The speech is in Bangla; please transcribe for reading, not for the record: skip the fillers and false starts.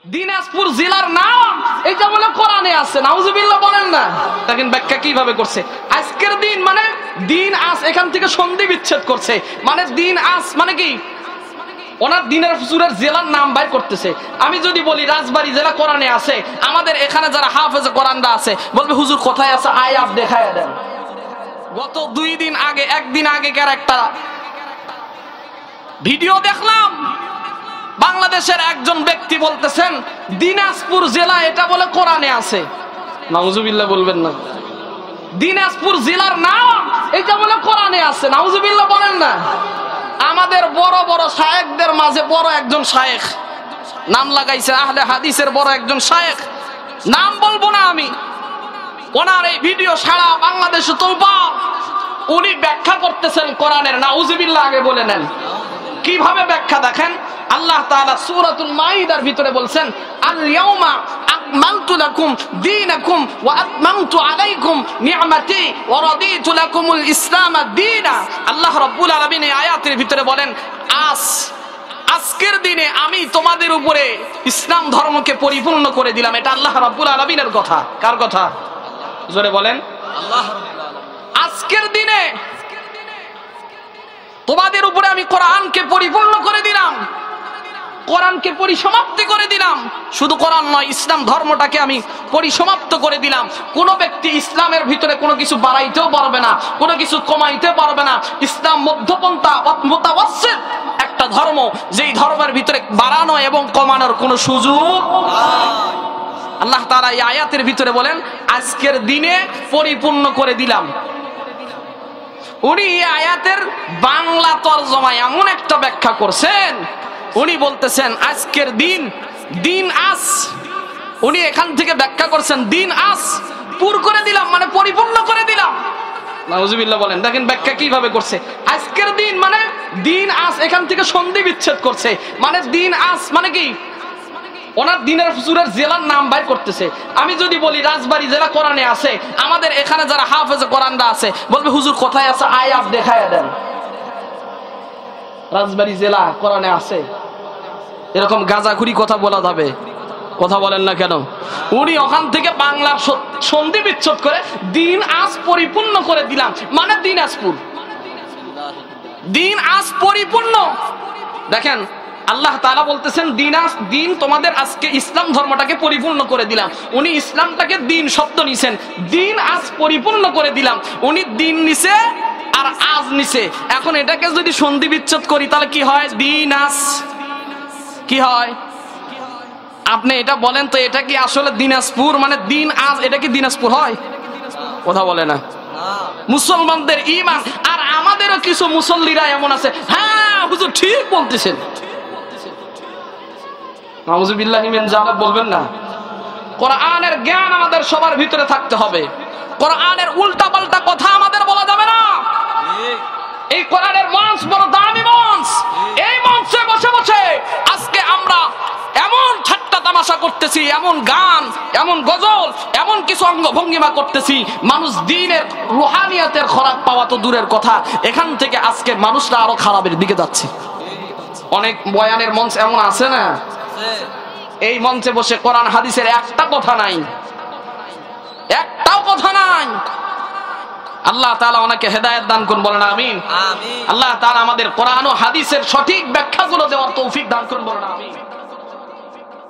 দিনাজপুর জেলার নাম এটা বলে কোরআনে আছে, নাউজুবিল্লাহ বলেন না। দেখেন ব্যাখ্যা কিভাবে করছে। আজকের দিন মানে দিন আজ, এখান থেকে সন্ধি বিচ্ছেদ করছে, মানে দিন আজ মানে কি ওনার দিনের হুজুরের জেলার নাম বাইর করতেছে। আমি যদি বলি রাজবাড়ী জেলা কোরআনে আছে, আমাদের এখানে যারা হাফেজে কোরআনরা আছে বলবে হুজুর কোথায় আছে আয়াত দেখায় দেন। গত একদিন আগেকার একটা ভিডিও দেখলাম, বাংলাদেশের একজন ব্যক্তি বলতেছেন দিনাজপুর জেলা এটা বলে কোরআনে আছে। নাউজুবিল্লাহ বলবেন না। দিনাজপুর জেলার নাম এটা বলে কোরআনে আছে, নাউজুবিল্লাহ বলেন না। আমাদের বড় বড় শায়েখদের মাঝে বড় একজন শায়েখ নাম লাগাইছে, আহলে হাদিসের বড় একজন শায়েখ, নাম বলবো না আমি, ওনার এই ভিডিও সারা বাংলাদেশে তোলবা। উনি ব্যাখ্যা করতেছেন কোরআনের, নাউজুবিল্লাহ আগে বলে নেন। কিভাবে ব্যাখ্যা দেখেন, আল্লাহ তাআলা সূরাতুল মাইদার ভিতরে বলছেন আল ইয়াউমা আকমালতু লাকুম দীনাকুম ওয়া আতমামতু আলাইকুম নি'মাতি ওয়া রাদিতু লাকুমুল ইসলাম দীনা। আল্লাহ রাব্বুল আলামিন এই আয়াতের ভিতরে বলেন আজকের দিনে আমি তোমাদের উপরে ইসলাম ধর্মকে পরিপূর্ণ করে দিলাম। এটা আল্লাহ রাব্বুল আলামিনের কথা। কার কথা? জোরে বলেন। আল্লাহ রাব্বুল আলামিন। আজকের দিনে তোমাদের উপরে আমি কোরআনকে পরিপূর্ণ করে দিলাম, কোরআনকে পরিসমাপ্তি করে দিলাম। শুধু কোরআন নয়, ইসলাম ধর্মটাকে আমি পরিসমাপ্ত করে দিলাম। কোনো ব্যক্তি ইসলামের ভিতরে কোনো কিছু বাড়াইতেও পারবে না, কোনো কিছু কমাইতে পারবে না। ইসলাম মধ্যপন্থা মুতাওয়াসসিত একটা ধর্ম, যেই ধর্মের ভিতরে বাড়ানো এবং কমানোর কোনো সুযোগ নাই। আল্লাহ তাআলা এই আয়াতের ভিতরে বলেন আজকের দিনে পরিপূর্ণ করে দিলাম। উনি এই আয়াতের বাংলা তরজমায় এমন একটা ব্যাখ্যা করছেন, উনি বলতেছেন আজকের দিন দিন আজ, উনি এখান থেকে ব্যাখ্যা করছেন দিন আজ পুর করে দিলাম মানে পরিপূর্ণ করে দিলাম। নাউজুবিল্লাহ বলেন। দেখেন ব্যাখ্যা কিভাবে করছে। আজকের দিন মানে দিন আজ, এখান থেকে সন্ধি বিচ্ছেদ করছে, মানে দিন আজ মানে কি ওনার দিনের হুজুরের জেলার নাম বাইর করতেছে। আমি যদি বলি রাজবাড়ী জেলা কোরআনে আছে, আমাদের এখানে যারা হাফেজে কোরআনরা আছে বলবে হুজুর কোথায় আছে আয়াত দেখায় দেন। রাজবাড়ী জেলা কোরআনে আছে, এরকম গাজাখুরি কথা বলা যাবে? কথা বলেন না কেন? উনি ওখান থেকে বাংলার সন্ধি বিচ্ছেদ করে দিন আজ পরিপূর্ণ করে দিলাম মানে দিনাজপুর, দিন আজ পরিপূর্ণ। দেখেন আল্লাহ তাআলা বলতেছেন দিন তোমাদের আজকে ইসলাম ধর্মটাকে পরিপূর্ণ করে দিলাম। উনি ইসলামটাকে দিন শব্দ নিছেন, দিন আজ পরিপূর্ণ করে দিলাম। উনি দিন নিছে আর আজ নিছে। এখন এটাকে যদি সন্ধি বিচ্ছেদ করি তাহলে কি হয়? দিন আজ কি হয়? আপনি এটা বলেন তো, এটা কি আসলে দিনাজপুর মানে দিন আজ, এটা কি দিনাজপুর হয়? কথা বলে না। মুসলমানদের ঈমান আর আমাদেরও কিছু মুসল্লিরা এমন আছে, হ্যাঁ হুজুর ঠিক বলতেছেন, নাউজুবিল্লাহি মিন যালিক বলবেন না। কোরআনের জ্ঞান আমাদের সবার ভিতরে থাকতে হবে। কোরআনের উল্টা পাল্টা কথা আমাদের বলা যাবে না। এই কোরআনের মঞ্চ বড় দামি মঞ্চ। এই মঞ্চে বসে বসে আজকে আমরা এমন ঠাট্টা তামাশা করতেছি, এমন গান, এমন গজল, এমন কিছু অঙ্গভঙ্গিমা করতেছি, মানুষ দিনের রুহানিয়াতের খোরাক পাওয়া তো দূরের কথা, এখান থেকে আজকে মানুষরা আরো খারাপের দিকে যাচ্ছে। অনেক বয়ানের মঞ্চ এমন আছে না, এই মঞ্চে বসে কোরআন হাদিসের একটা কথা নাই, একটাও কথা নাই। আল্লাহ তাআলা ওনাকে হেদায়েত দান করুন, বলেন আমিন। আল্লাহ তাআলা আমাদের কোরআন ও হাদিসের সঠিক ব্যাখ্যাগুলো দেওয়ার তৌফিক দান করুন, বলেন আমিন।